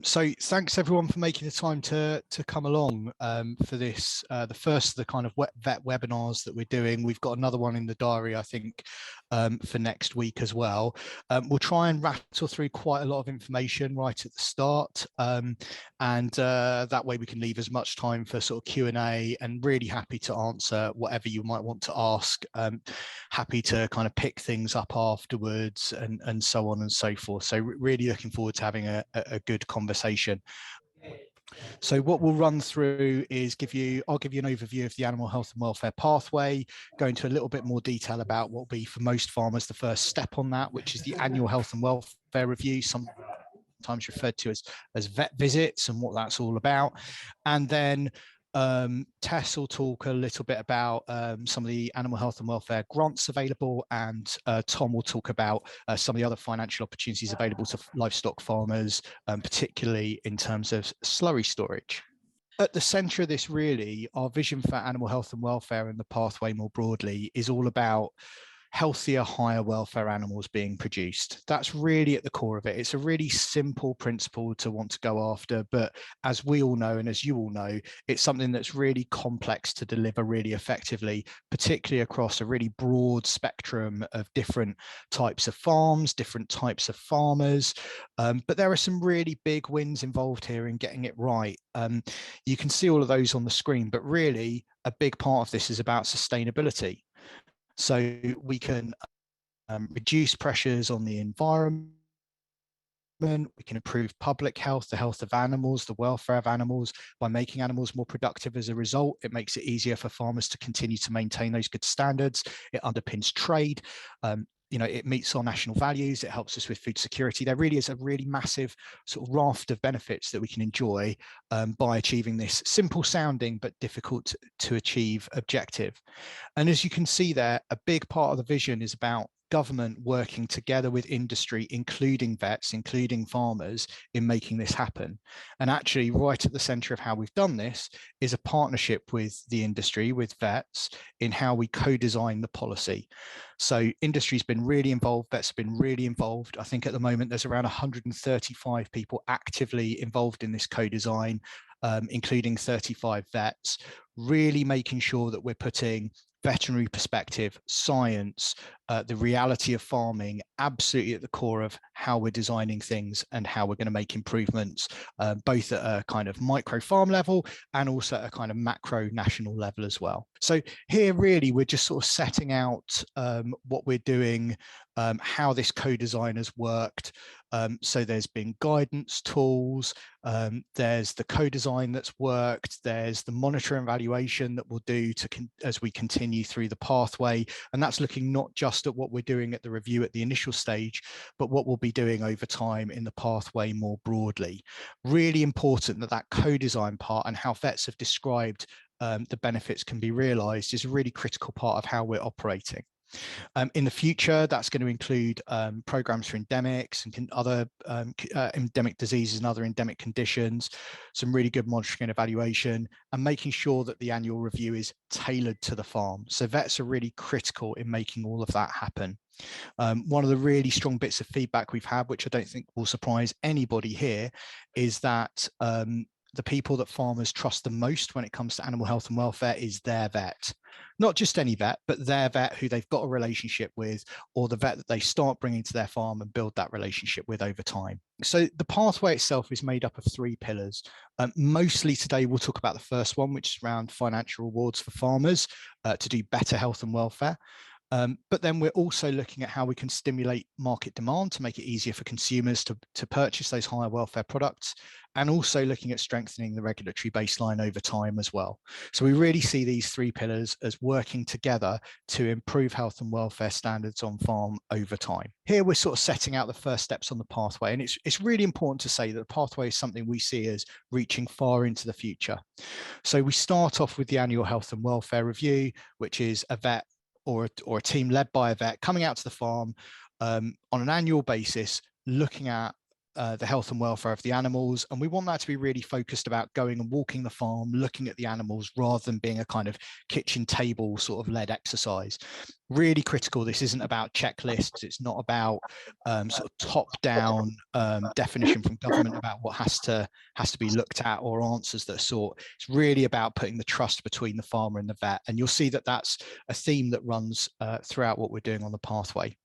So thanks everyone for making the time to come along for this, the first of the kind of vet webinars that we're doing. We've got another one in the diary, I think, for next week as well. We'll try and rattle through quite a lot of information right at the start, and that way we can leave as much time for sort of Q&A, and really happy to answer whatever you might want to ask. Happy to kind of pick things up afterwards and so on and so forth. So really looking forward to having a good conversation. So what we'll run through is I'll give you an overview of the animal health and welfare pathway, go into a little bit more detail about what will be for most farmers the first step on that, which is the annual health and welfare review, sometimes referred to as vet visits, and what that's all about. And then Tess will talk a little bit about some of the animal health and welfare grants available, and Tom will talk about some of the other financial opportunities available to livestock farmers, particularly in terms of slurry storage. At the centre of this, really, our vision for animal health and welfare and the pathway more broadly is all about healthier, higher welfare animals being produced. That's really at the core of it. It's a really simple principle to want to go after, but as we all know, and as you all know, it's something that's really complex to deliver really effectively, particularly across a really broad spectrum of different types of farms, different types of farmers. But there are some really big wins involved here in getting it right. You can see all of those on the screen, but really a big part of this is about sustainability. So we can reduce pressures on the environment, we can improve public health, the health of animals, the welfare of animals, by making animals more productive as a result. It makes it easier for farmers to continue to maintain those good standards. It underpins trade. It meets our national values. It helps us with food security. There really is a really massive sort of raft of benefits that we can enjoy by achieving this simple sounding but difficult to achieve objective. And as you can see there, a big part of the vision is about government working together with industry, including vets, including farmers, in making this happen. And actually, right at the centre of how we've done this is a partnership with the industry, with vets, in how we co-design the policy. So industry's been really involved, vets have been really involved. I think at the moment there's around 135 people actively involved in this co-design, including 35 vets, really making sure that we're putting veterinary perspective, science, the reality of farming absolutely at the core of how we're designing things and how we're going to make improvements, both at a kind of micro farm level and also at a kind of macro national level as well. So here really we're just sort of setting out what we're doing, how this co-design has worked. So there's been guidance tools, there's the co-design that's worked, there's the monitor and evaluation that we'll do as we continue through the pathway, and that's looking not just at what we're doing at the review at the initial stage, but what we'll be doing over time in the pathway more broadly. Really important that that co-design part and how vets have described the benefits can be realised is a really critical part of how we're operating. In the future, that's going to include programs for endemics and other endemic diseases and other endemic conditions, some really good monitoring and evaluation, and making sure that the annual review is tailored to the farm. So vets are really critical in making all of that happen. One of the really strong bits of feedback we've had, which I don't think will surprise anybody here, is that the people that farmers trust the most when it comes to animal health and welfare is their vet. Not just any vet, but their vet who they've got a relationship with, or the vet that they start bringing to their farm and build that relationship with over time. So the pathway itself is made up of 3 pillars. Mostly today we'll talk about the first one, which is around financial rewards for farmers to do better health and welfare. But then we're also looking at how we can stimulate market demand to make it easier for consumers to purchase those higher welfare products, and also looking at strengthening the regulatory baseline over time as well. So we really see these 3 pillars as working together to improve health and welfare standards on farm over time. Here we're sort of setting out the first steps on the pathway, and it's really important to say that the pathway is something we see as reaching far into the future. So we start off with the annual health and welfare review, which is a vet or a team led by a vet coming out to the farm on an annual basis, looking at the health and welfare of the animals. And we want that to be really focused about going and walking the farm, looking at the animals, rather than being a kind of kitchen table sort of led exercise. Really critical. This isn't about checklists. It's not about sort of top-down definition from government about what has to be looked at, or answers that are sought. It's really about putting the trust between the farmer and the vet. And you'll see that that's a theme that runs throughout what we're doing on the pathway.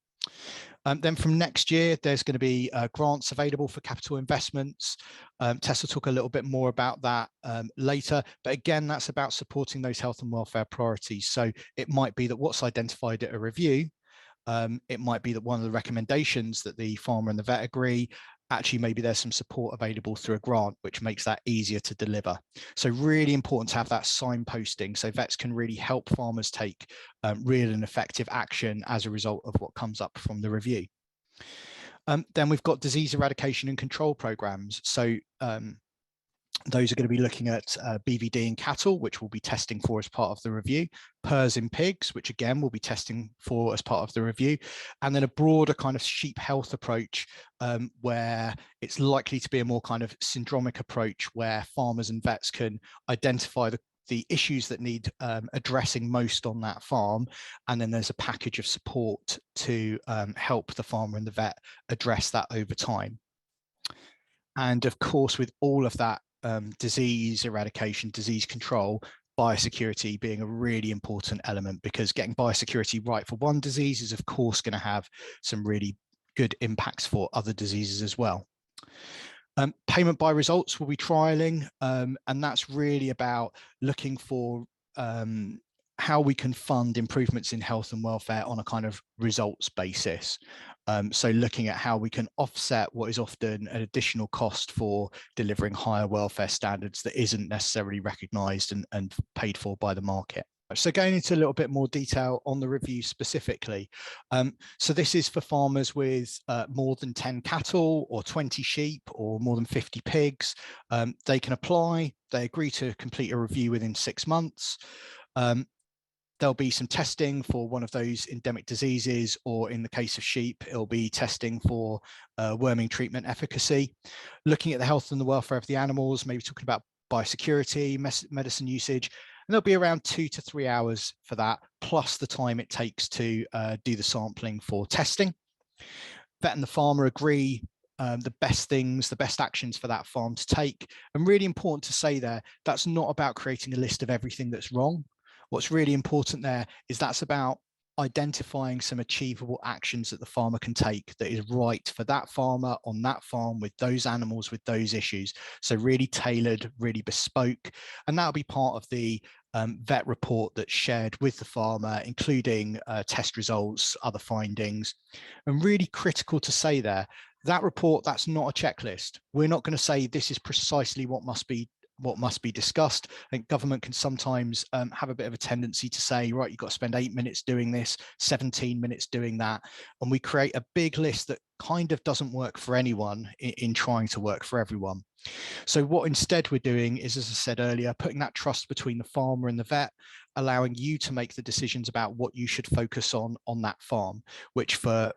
Then from next year, there's going to be grants available for capital investments. Tess will talk a little bit more about that later. But again, that's about supporting those health and welfare priorities. So it might be that what's identified at a review, it might be that one of the recommendations that the farmer and the vet agree, actually maybe there's some support available through a grant, which makes that easier to deliver. So really important to have that signposting so vets can really help farmers take real and effective action as a result of what comes up from the review. Then we've got disease eradication and control programs. So those are going to be looking at BVD in cattle, which we'll be testing for as part of the review, PRRS in pigs, which again we'll be testing for as part of the review, and then a broader kind of sheep health approach where it's likely to be a more kind of syndromic approach where farmers and vets can identify the issues that need addressing most on that farm, and then there's a package of support to help the farmer and the vet address that over time. And of course, with all of that disease eradication, disease control, biosecurity being a really important element, because getting biosecurity right for one disease is of course going to have some really good impacts for other diseases as well. Payment by results we'll be trialing, and that's really about looking for how we can fund improvements in health and welfare on a kind of results basis. So looking at how we can offset what is often an additional cost for delivering higher welfare standards that isn't necessarily recognised and paid for by the market. So going into a little bit more detail on the review specifically. So this is for farmers with more than 10 cattle or 20 sheep or more than 50 pigs. They can apply, they agree to complete a review within 6 months. There'll be some testing for one of those endemic diseases, or in the case of sheep, it'll be testing for worming treatment efficacy, looking at the health and the welfare of the animals, maybe talking about biosecurity, medicine usage, and there'll be around 2 to 3 hours for that, plus the time it takes to do the sampling for testing. Vet and the farmer agree the best things, the best actions for that farm to take. And really important to say there, that's not about creating a list of everything that's wrong. What's really important there is that's about identifying some achievable actions that the farmer can take that is right for that farmer on that farm with those animals, with those issues. So really tailored, really bespoke. And that'll be part of the vet report that's shared with the farmer, including test results, other findings. And really critical to say there, that report, that's not a checklist. We're not going to say this is precisely what must be discussed. I think government can sometimes have a bit of a tendency to say, right, you've got to spend 8 minutes doing this, 17 minutes doing that. And we create a big list that kind of doesn't work for anyone in trying to work for everyone. So what instead we're doing is, as I said earlier, putting that trust between the farmer and the vet, allowing you to make the decisions about what you should focus on that farm, which for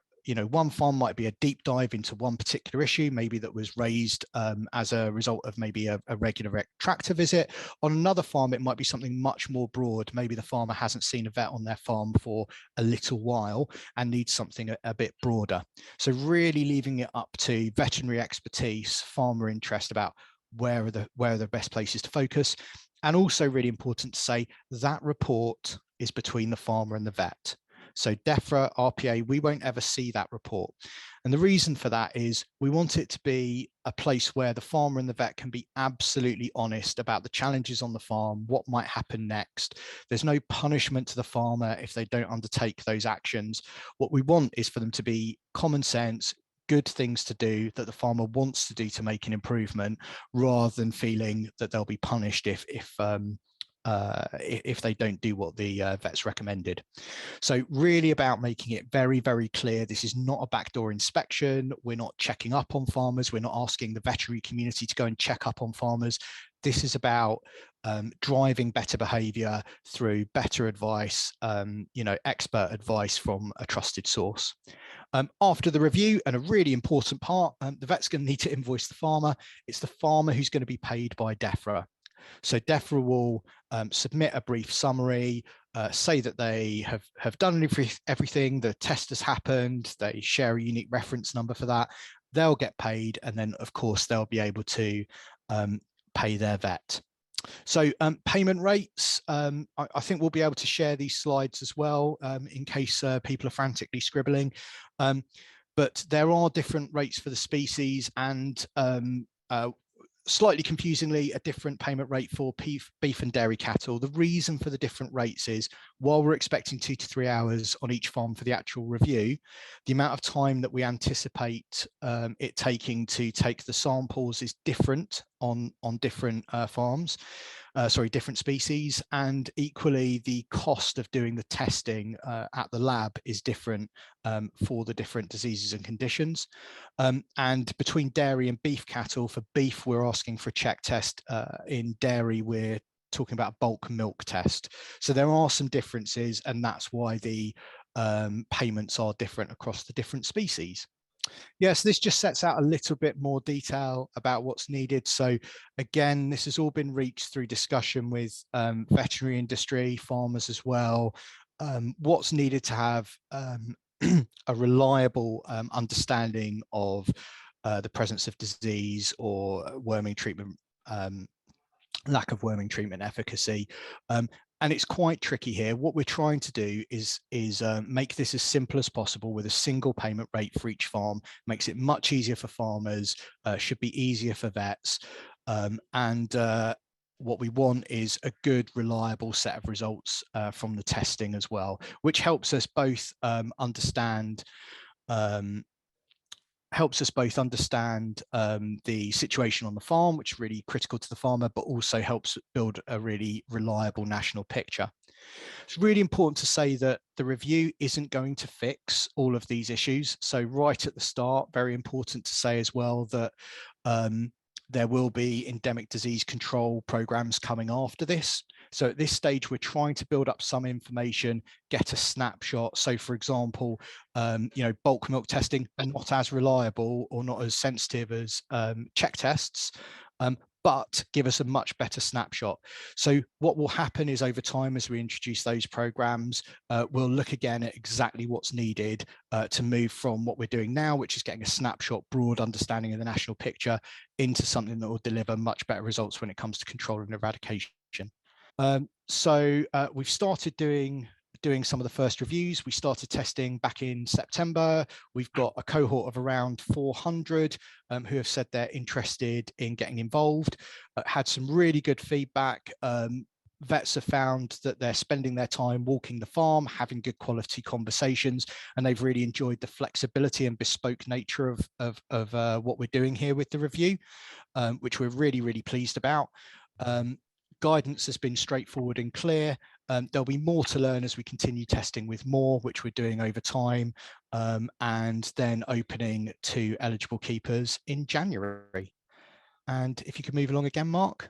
one farm might be a deep dive into one particular issue, maybe that was raised as a result of maybe a regular tractor visit. On another farm, it might be something much more broad. Maybe the farmer hasn't seen a vet on their farm for a little while and needs something a bit broader. So really leaving it up to veterinary expertise, farmer interest about where are the best places to focus. And also really important to say that report is between the farmer and the vet. So DEFRA, RPA, we won't ever see that report. And the reason for that is we want it to be a place where the farmer and the vet can be absolutely honest about the challenges on the farm, what might happen next. There's no punishment to the farmer if they don't undertake those actions. What we want is for them to be common sense, good things to do that the farmer wants to do to make an improvement, rather than feeling that they'll be punished if they don't do what the vet's recommended. So really about making it very, very clear, this is not a backdoor inspection. We're not checking up on farmers. We're not asking the veterinary community to go and check up on farmers. This is about driving better behavior through better advice, expert advice from a trusted source. After the review, and a really important part, the vet's going to need to invoice the farmer. It's the farmer who's going to be paid by DEFRA. So DEFRA will submit a brief summary, say that they have done everything, the test has happened, they share a unique reference number for that, they'll get paid, and then of course they'll be able to pay their vet. So payment rates, I think we'll be able to share these slides as well in case people are frantically scribbling. But there are different rates for the species, and slightly confusingly, a different payment rate for beef and dairy cattle. The reason for the different rates is, while we're expecting 2 to 3 hours on each farm for the actual review, the amount of time that we anticipate it taking to take the samples is different on different farms. Different species, and equally the cost of doing the testing at the lab is different for the different diseases and conditions. And between dairy and beef cattle, for beef we're asking for a check test, in dairy we're talking about bulk milk test. So there are some differences, and that's why the payments are different across the different species. Yes, this just sets out a little bit more detail about what's needed. So again, this has all been reached through discussion with veterinary industry, farmers as well. What's needed to have a reliable understanding of the presence of disease or worming treatment, lack of worming treatment efficacy. And it's quite tricky here. What we're trying to do is make this as simple as possible with a single payment rate for each farm. Makes it much easier for farmers, should be easier for vets. What we want is a good, reliable set of results from the testing as well, which helps us both understand the situation on the farm, which is really critical to the farmer, but also helps build a really reliable national picture. It's really important to say that the review isn't going to fix all of these issues. So right at the start, very important to say as well that there will be endemic disease control programs coming after this. So at this stage, we're trying to build up some information, get a snapshot. So for example, bulk milk testing are not as reliable or not as sensitive as check tests, but give us a much better snapshot. So what will happen is, over time, as we introduce those programs, we'll look again at exactly what's needed to move from what we're doing now, which is getting a snapshot, broad understanding of the national picture, into something that will deliver much better results when it comes to control and eradication. We've started doing some of the first reviews. We started testing back in September. We've got a cohort of around 400 who have said they're interested in getting involved. Had some really good feedback. Vets have found that they're spending their time walking the farm, having good quality conversations, and they've really enjoyed the flexibility and bespoke nature of what we're doing here with the review, which we're really, really pleased about. Guidance has been straightforward and clear. There'll be more to learn as we continue testing with more, which we're doing over time, and then opening to eligible keepers in January. And if you could move along again, Mark.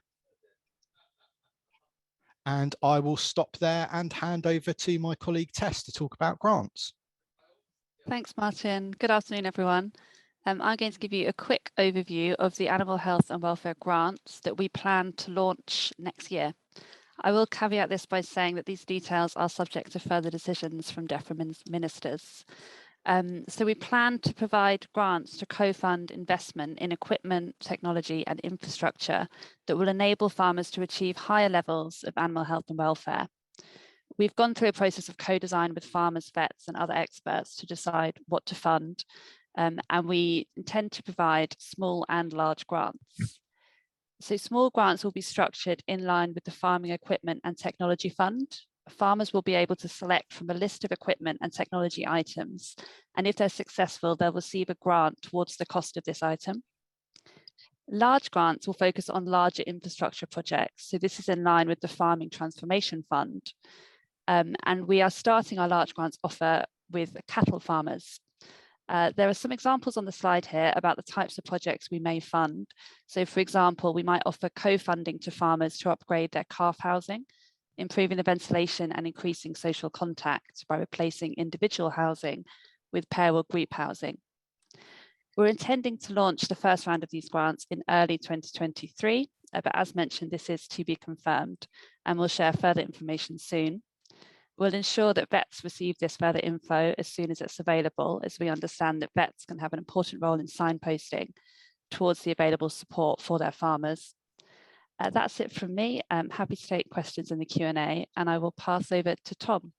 And I will stop there and hand over to my colleague Tess to talk about grants. Thanks, Martin. Good afternoon, everyone. I'm going to give you a quick overview of the animal health and welfare grants that we plan to launch next year. I will caveat this by saying that these details are subject to further decisions from DEFRA ministers. So we plan to provide grants to co-fund investment in equipment, technology and infrastructure that will enable farmers to achieve higher levels of animal health and welfare. We've gone through a process of co-design with farmers, vets and other experts to decide what to fund. And we intend to provide small and large grants. So small grants will be structured in line with the Farming Equipment and Technology Fund. Farmers will be able to select from a list of equipment and technology items, and if they're successful, they'll receive a grant towards the cost of this item. Large grants will focus on larger infrastructure projects, so this is in line with the Farming Transformation Fund. And we are starting our large grants offer with cattle farmers. There are some examples on the slide here about the types of projects we may fund. So for example, we might offer co-funding to farmers to upgrade their calf housing, improving the ventilation and increasing social contact by replacing individual housing with pair or group housing. We're intending to launch the first round of these grants in early 2023, but as mentioned, this is to be confirmed, and we'll share further information soon. We'll ensure that vets receive this further info as soon as it's available, as we understand that vets can have an important role in signposting towards the available support for their farmers. That's it from me. I'm happy to take questions in the Q&A, and I will pass over to Tom.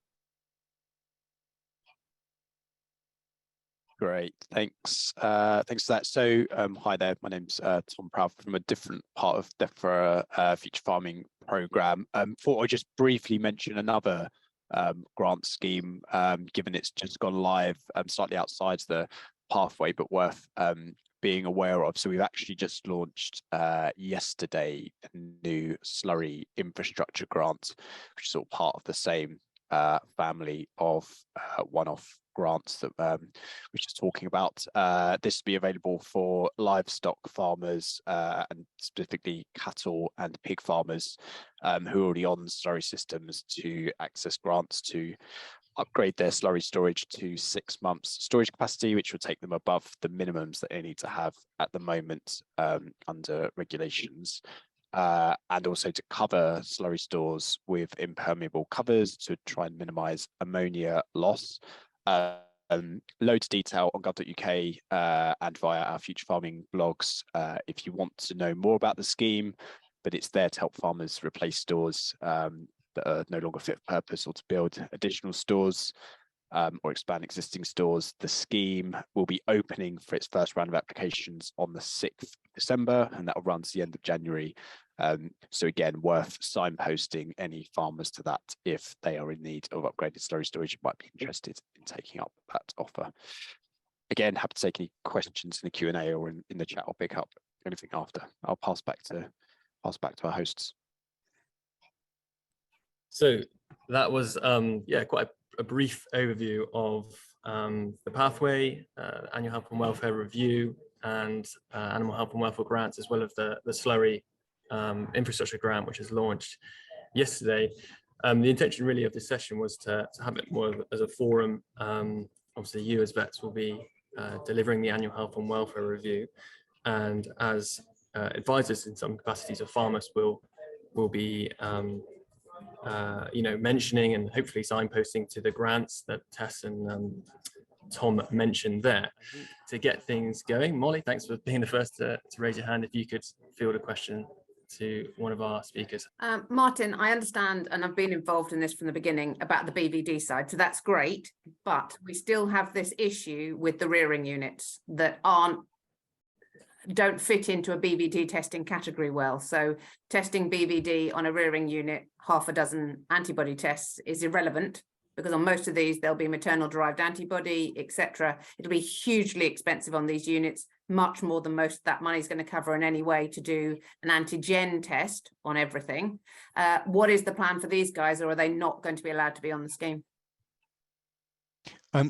Great, thanks. Thanks for that. So, hi there. My name's Tom Proud from a different part of DEFRA Future Farming Programme. Thought I'd just briefly mention another grant scheme, given it's just gone live, slightly outside the pathway, but worth being aware of. So we've actually just launched yesterday a new Slurry infrastructure grant, which is sort of part of the same family of one-off grants that which is talking about. This will be available for livestock farmers and specifically cattle and pig farmers who are already on slurry systems to access grants to upgrade their slurry storage to 6 months storage capacity, which will take them above the minimums that they need to have at the moment under regulations. And also to cover slurry stores with impermeable covers to try and minimise ammonia loss. Loads of detail on gov.uk and via our Future Farming blogs if you want to know more about the scheme, but it's there to help farmers replace stores that are no longer fit for purpose or to build additional stores or expand existing stores. The scheme will be opening for its first round of applications on the 6th of December, and that will run to the end of January. So again, worth signposting any farmers to that if they are in need of upgraded slurry storage, might be interested in taking up that offer. Again, happy to take any questions in the Q&A or in the chat. I'll pick up anything after. I'll pass back to our hosts. So that was quite a brief overview of the pathway, annual health and welfare review, and animal health and welfare grants, as well as the Slurry infrastructure grant, which was launched yesterday. The intention really of this session was to have it more as a forum. Obviously, you as vets will be delivering the annual health and welfare review, and as advisors in some capacities of farmers will be mentioning and hopefully signposting to the grants that Tess and Tom mentioned there to get things going. Molly, thanks for being the first to raise your hand. If you could field a question to one of our speakers. Martin, I understand, and I've been involved in this from the beginning about the BVD side, so that's great, but we still have this issue with the rearing units that don't fit into a BVD testing category well. So testing BVD on a rearing unit, half a dozen antibody tests is irrelevant, because on most of these there'll be maternal derived antibody, etc. It'll be hugely expensive on these units, much more than most of that money is going to cover in any way to do an antigen test on everything. What is the plan for these guys, or are they not going to be allowed to be on the scheme?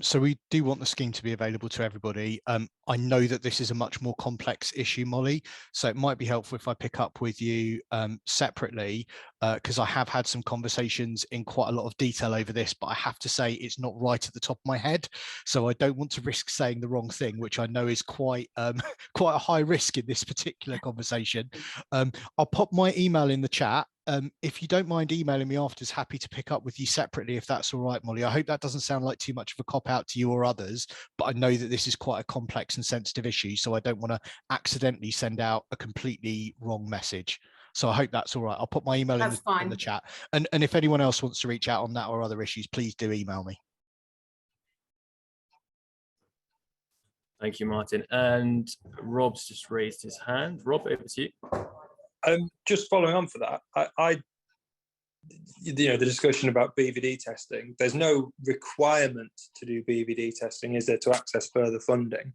So we do want the scheme to be available to everybody. I know that this is a much more complex issue, Molly, so it might be helpful if I pick up with you separately, because I have had some conversations in quite a lot of detail over this, but I have to say it's not right at the top of my head. So I don't want to risk saying the wrong thing, which I know is quite quite a high risk in this particular conversation. I'll pop my email in the chat. If you don't mind emailing me afterwards, happy to pick up with you separately if that's all right, Molly. I hope that doesn't sound like too much of a cop-out to you or others, but I know that this is quite a complex and sensitive issue, so I don't want to accidentally send out a completely wrong message. So I hope that's all right. I'll put my email in the chat. And if anyone else wants to reach out on that or other issues, please do email me. Thank you, Martin. And Rob's just raised his hand. Rob, over to you. Just following on for that, the discussion about BVD testing, there's no requirement to do BVD testing, is there, to access further funding?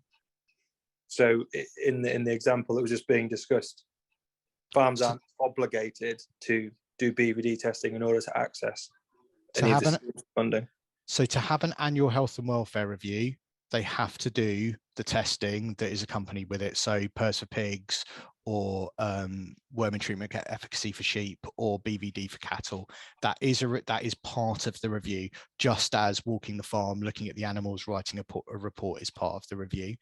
So in the example that was just being discussed, farms aren't obligated to do BVD testing in order to access any of this funding. So to have an annual health and welfare review, they have to do the testing that is accompanied with it. So PRRS for pigs or worming treatment efficacy for sheep, or BVD for cattle. That is part of the review, just as walking the farm, looking at the animals, writing a report is part of the review.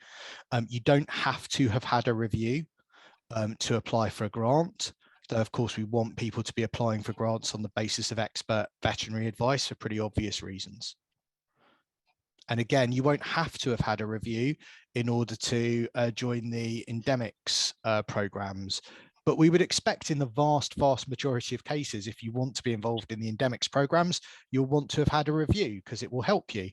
You don't have to have had a review to apply for a grant, though of course we want people to be applying for grants on the basis of expert veterinary advice for pretty obvious reasons. And again, you won't have to have had a review in order to join the endemics programs. But we would expect in the vast majority of cases, if you want to be involved in the endemics programs, you'll want to have had a review because it will help you.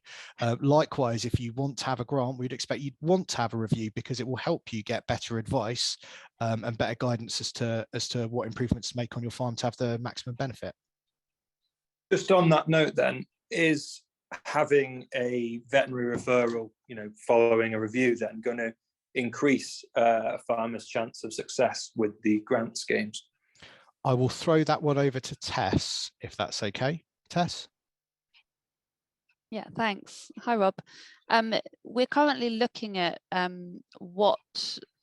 Likewise, if you want to have a grant, we'd expect you'd want to have a review because it will help you get better advice and better guidance as to what improvements to make on your farm to have the maximum benefit. Just on that note then, is having a veterinary referral, following a review then going to increase a farmer's chance of success with the grant schemes? I will throw that one over to Tess, if that's okay. Tess? Yeah, thanks. Hi, Rob. We're currently looking at what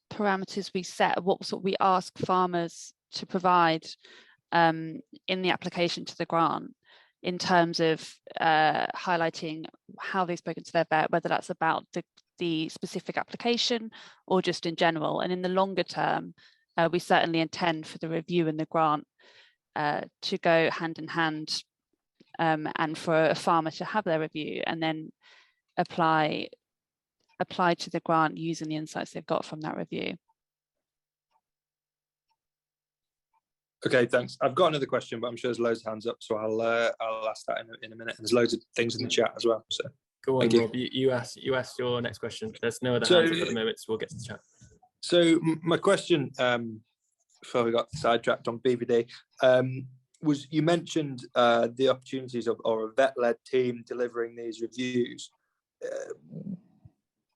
parameters we set, what sort we ask farmers to provide in the application to the grant, in terms of highlighting how they've spoken to their vet, whether that's about the specific application or just in general. And in the longer term, we certainly intend for the review and the grant to go hand in hand, and for a farmer to have their review and then apply to the grant using the insights they've got from that review. Okay, thanks. I've got another question, but I'm sure there's loads of hands up, so I'll ask that in a minute. And there's loads of things in the chat as well. So go on, Rob. You ask your next question. There's no other hands up at the moment, so we'll get to the chat. So my question, before we got sidetracked on BVD, was you mentioned the opportunities of a vet-led team delivering these reviews.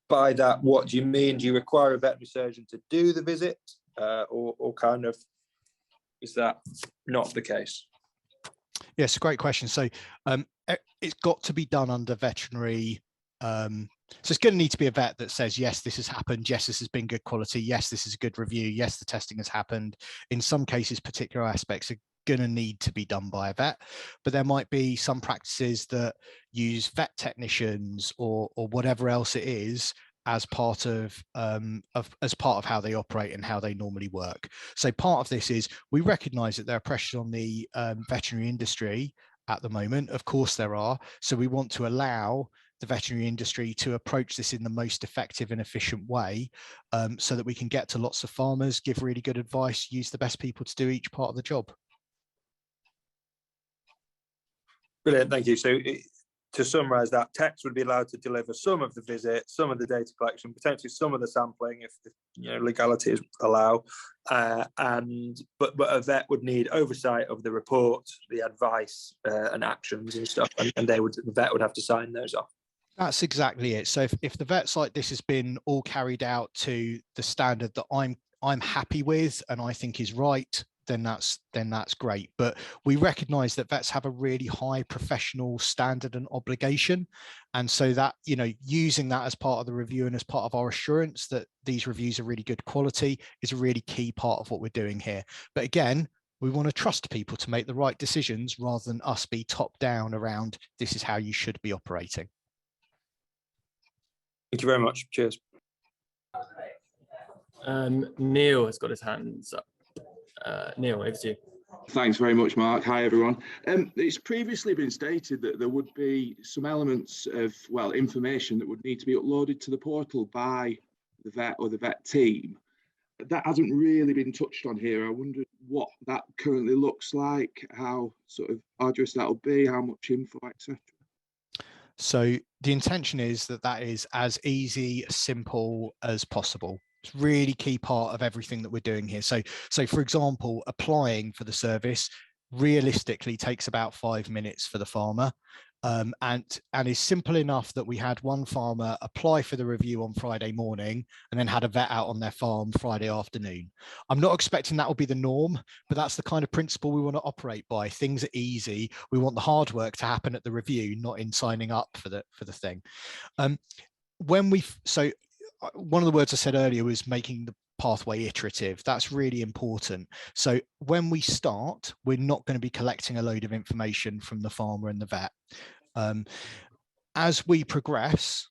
By that, what do you mean? Do you require a veterinary surgeon to do the visit, or kind of? Is that not the case? Yes, great question. So it's got to be done under veterinary. So it's going to need to be a vet that says, yes, this has happened. Yes, this has been good quality. Yes, this is a good review. Yes, the testing has happened. In some cases, particular aspects are going to need to be done by a vet, but there might be some practices that use vet technicians or whatever else it is as part of how they operate and how they normally work. So part of this is we recognize that there are pressures on the veterinary industry at the moment. Of course there are. So we want to allow the veterinary industry to approach this in the most effective and efficient way, so that we can get to lots of farmers, give really good advice, use the best people to do each part of the job. Brilliant, thank you. So to summarise that, techs would be allowed to deliver some of the visit, some of the data collection, potentially some of the sampling if legalities allow, but a vet would need oversight of the report, the advice and actions and stuff, and the vet would have to sign those off. That's exactly it. So if the vet's like this has been all carried out to the standard that I'm happy with and I think is right, then that's great. But we recognize that vets have a really high professional standard and obligation, and so that using that as part of the review and as part of our assurance that these reviews are really good quality is a really key part of what we're doing here. But again, we want to trust people to make the right decisions rather than us be top down around this is how you should be operating. Thank you very much. Cheers. Neil has got his hands up. Neil, over to you. Thanks very much, Mark. Hi, everyone. It's previously been stated that there would be some elements of, information that would need to be uploaded to the portal by the vet or the vet team. That hasn't really been touched on here. I wondered what that currently looks like, how sort of arduous that'll be, how much info, etc. So the intention is that is as easy, simple as possible. It's really key part of everything that we're doing here. So for example, applying for the service realistically takes about 5 minutes for the farmer, and is simple enough that we had one farmer apply for the review on Friday morning and then had a vet out on their farm Friday afternoon. I'm not expecting that will be the norm, but that's the kind of principle we want to operate by. Things are easy. We want the hard work to happen at the review, not in signing up for the thing. one of the words I said earlier was making the pathway iterative. That's really important. So when we start, we're not going to be collecting a load of information from the farmer and the vet. As we progress,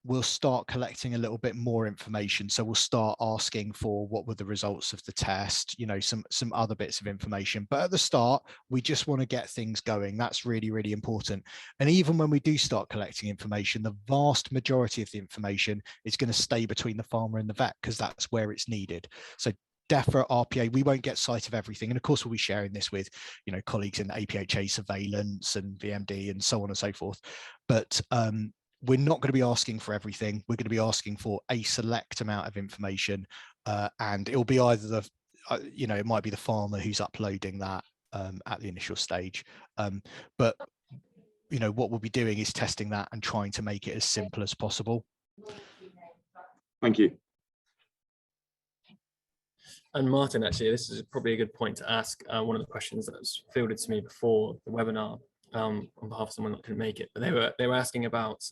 we'll start collecting a little bit more information. So we'll start asking for what were the results of the test, you know, some other bits of information. But at the start, we just want to get things going. That's really, really important. And even when we do start collecting information, the vast majority of the information is going to stay between the farmer and the vet because that's where it's needed. So DEFRA, RPA, we won't get sight of everything. And of course, we'll be sharing this with, you know, colleagues in APHA surveillance and VMD and so on and so forth. But we're not going to be asking for everything. We're going to be asking for a select amount of information, and it will be either the, you know, it might be the farmer who's uploading that at the initial stage. But, you know, what we'll be doing is testing that and trying to make it as simple as possible. Thank you. And Martin, actually, this is probably a good point to ask. One of the questions that was fielded to me before the webinar, on behalf of someone that couldn't make it, but they were asking about,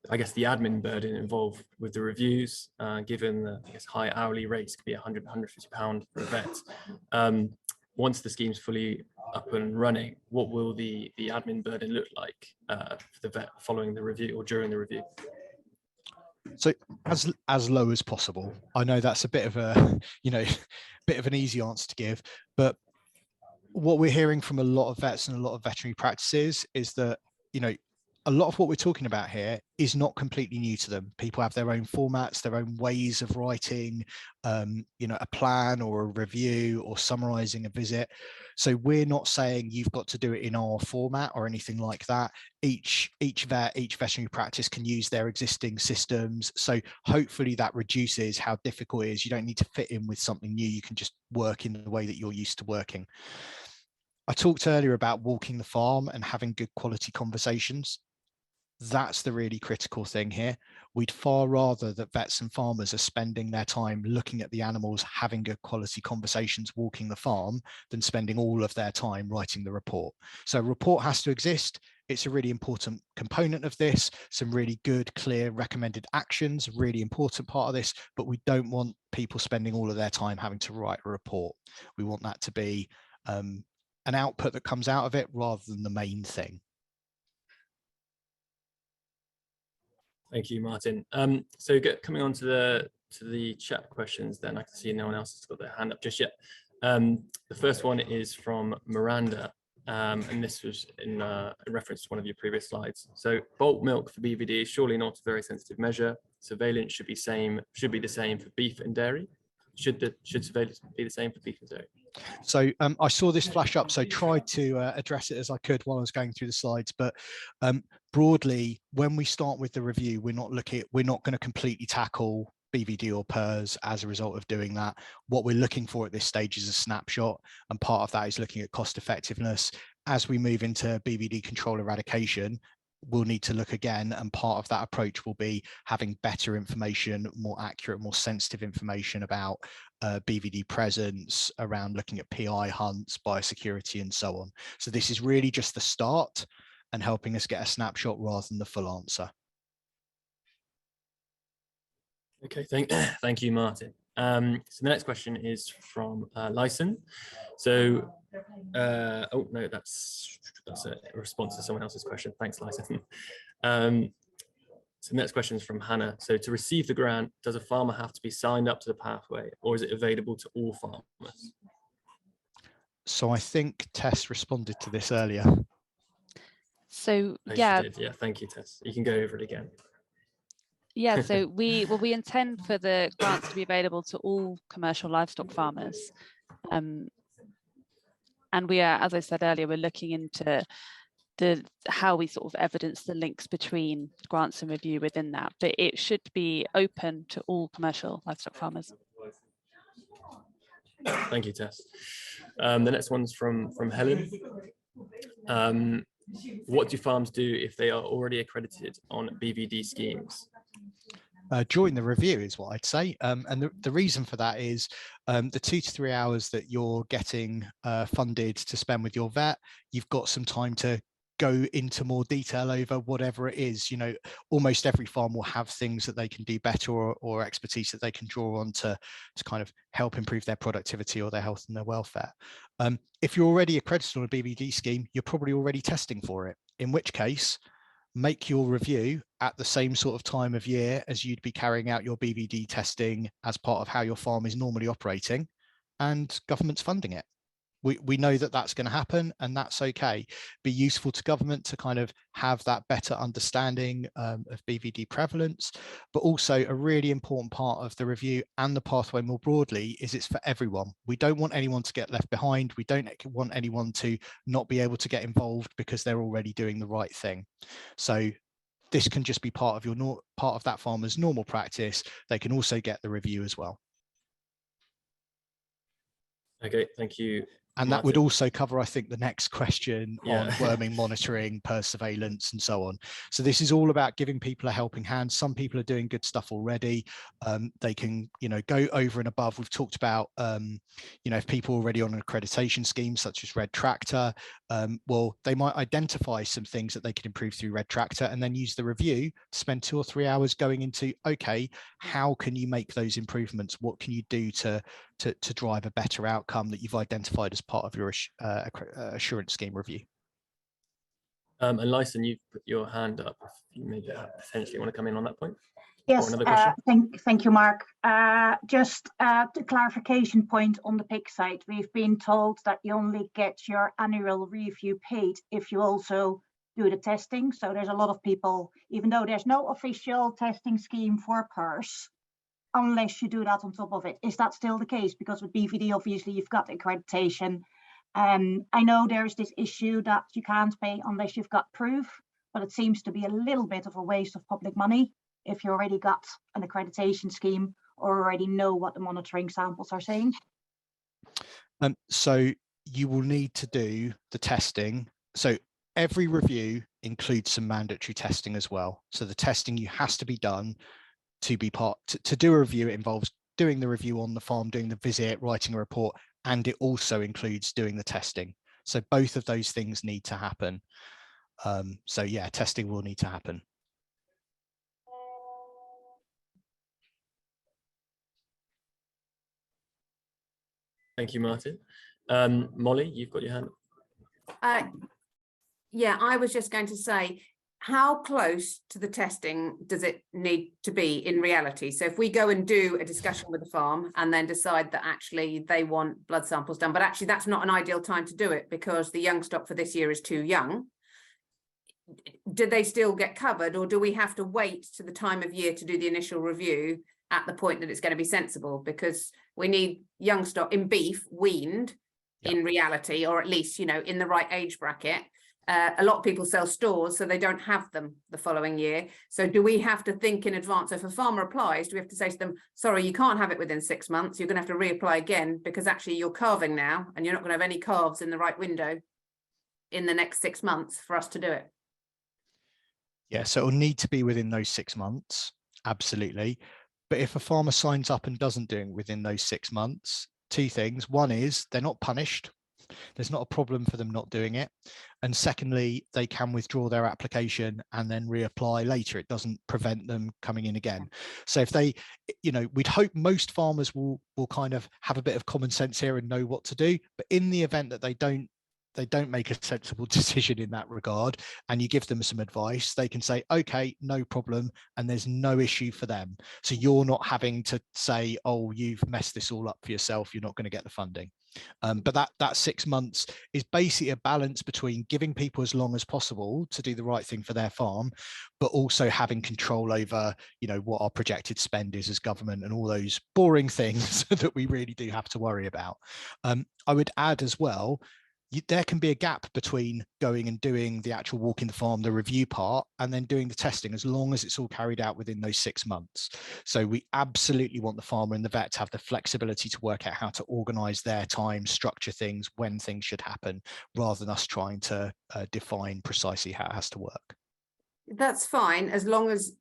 I guess, the admin burden involved with the reviews, given the, I guess, high hourly rates could be 100, 150 pounds for a vet. Once the scheme's fully up and running, what will the admin burden look like for the vet following the review or during the review? So as low as possible. I know that's a bit of a, you know, bit of an easy answer to give, but what we're hearing from a lot of vets and a lot of veterinary practices is that, you know, a lot of what we're talking about here is not completely new to them. People have their own formats, their own ways of writing, you know, a plan or a review or summarizing a visit. So we're not saying you've got to do it in our format or anything like that. Each vet, each veterinary practice can use their existing systems. So hopefully that reduces how difficult it is. You don't need to fit in with something new. You can just work in the way that you're used to working. I talked earlier about walking the farm and having good quality conversations. That's the really critical thing here. We'd far rather that vets and farmers are spending their time looking at the animals, having good quality conversations, walking the farm, than spending all of their time writing the report. So a report has to exist. It's a really important component of this. Some really good, clear, recommended actions, really important part of this, but we don't want people spending all of their time having to write a report. We want that to be an output that comes out of it rather than the main thing. Thank you, Martin. So coming on to the chat questions, then I can see no one else has got their hand up just yet. The first one is from Miranda, and this was in reference to one of your previous slides. So bulk milk for BVD is surely not a very sensitive measure. Surveillance should be the same for beef and dairy. Should surveillance be the same for beef and dairy? So I saw this flash up, so tried to address it as I could while I was going through the slides. But broadly, when we start with the review, we're not going to completely tackle BVD or PRRS as a result of doing that. What we're looking for at this stage is a snapshot, and part of that is looking at cost effectiveness. As we move into BVD control eradication, we'll need to look again, and part of that approach will be having better information, more accurate, more sensitive information about BVD presence, around looking at PI hunts, biosecurity, and so on. So this is really just the start and helping us get a snapshot rather than the full answer. Okay, thank you, Martin. So the next question is from Lyson. So, oh no, that's a response to someone else's question. Thanks, Lyson. So the next question is from Hannah. So to receive the grant, does a farmer have to be signed up to the pathway, or is it available to all farmers? So I think Tess responded to this earlier. So Oh, yeah, she did. Yeah, thank you, Tess. You can go over it again. yeah. So we intend for the grants to be available to all commercial livestock farmers, and we are, as I said earlier, we're looking into how we sort of evidence the links between grants and review within that, but it should be open to all commercial livestock farmers. Thank you, Tess. The next one's from Helen. What do farms do if they are already accredited on BVD schemes? Join the review is what I'd say. And the reason for that is the 2 to 3 hours that you're getting funded to spend with your vet, you've got some time to go into more detail over whatever it is. You know, almost every farm will have things that they can do better, or expertise that they can draw on to kind of help improve their productivity or their health and their welfare. If you're already accredited on a BVD scheme, you're probably already testing for it, in which case make your review at the same sort of time of year as you'd be carrying out your BVD testing as part of how your farm is normally operating, and government's funding it. We know that that's going to happen, and that's okay. Be useful to government to kind of have that better understanding of BVD prevalence, but also a really important part of the review and the pathway more broadly is it's for everyone. We don't want anyone to get left behind. We don't want anyone to not be able to get involved because they're already doing the right thing. So this can just be part of that farmer's normal practice. They can also get the review as well. Okay, thank you. And Martin. that would also cover, I think, the next question on Yeah. worming monitoring, surveillance, and so on. So this is all about giving people a helping hand. Some people are doing good stuff already. They can, you know, go over and above. We've talked about, you know, if people are already on an accreditation scheme, such as Red Tractor, well, they might identify some things that they could improve through Red Tractor, and then use the review to spend 2 or 3 hours going into, okay, how can you make those improvements? What can you do to drive a better outcome that you've identified as part of your assurance scheme review? And Lyson, you've put your hand up. If you maybe potentially want to come in on that point. Yes, thank you, Mark. Just the clarification point on the pig side. We've been told that you only get your annual review paid if you also do the testing. So there's a lot of people, even though there's no official testing scheme for PRRS, unless you do that on top of it. Is that still the case? Because with BVD, obviously, you've got accreditation. I know there's this issue that you can't pay unless you've got proof, but it seems to be a little bit of a waste of public money if you already got an accreditation scheme or already know what the monitoring samples are saying. So you will need to do the testing. So every review includes some mandatory testing as well. So the testing has to be done to be to do a review. It involves doing the review on the farm, doing the visit, writing a report, and it also includes doing the testing. So both of those things need to happen. So yeah, testing will need to happen. Thank you, Martin. Molly, you've got your hand up. Yeah, I was just going to say, how close to the testing does it need to be in reality? So if we go and do a discussion with the farm and then decide that actually they want blood samples done, but actually that's not an ideal time to do it because the young stock for this year is too young, do they still get covered, or do we have to wait to the time of year to do the initial review at the point that it's going to be sensible? Because we need young stock in beef weaned in reality, or at least, you know, in the right age bracket. A lot of people sell stores, so they don't have them the following year. So do we have to think in advance? So if a farmer applies, do we have to say to them, sorry, you can't have it within 6 months. You're going to have to reapply again because actually you're calving now and you're not going to have any calves in the right window in the next 6 months for us to do it. Yeah, so it'll need to be within those 6 months. Absolutely. But if a farmer signs up and doesn't do it within those 6 months, 2 things. One is they're not punished. There's not a problem for them not doing it. And secondly, they can withdraw their application and then reapply later. It doesn't prevent them coming in again. So if they, you know, we'd hope most farmers will kind of have a bit of common sense here and know what to do. But in the event that they don't make a sensible decision in that regard, and you give them some advice, they can say, okay, no problem, and there's no issue for them. So you're not having to say, oh, you've messed this all up for yourself, you're not going to get the funding. But that 6 months is basically a balance between giving people as long as possible to do the right thing for their farm, but also having control over, you know, what our projected spend is as government and all those boring things that we really do have to worry about. I would add as well, there can be a gap between going and doing the actual walking the farm, the review part, and then doing the testing, as long as it's all carried out within those 6 months. So we absolutely want the farmer and the vet to have the flexibility to work out how to organize their time, structure things, when things should happen, rather than us trying to define precisely how it has to work. That's fine, as long as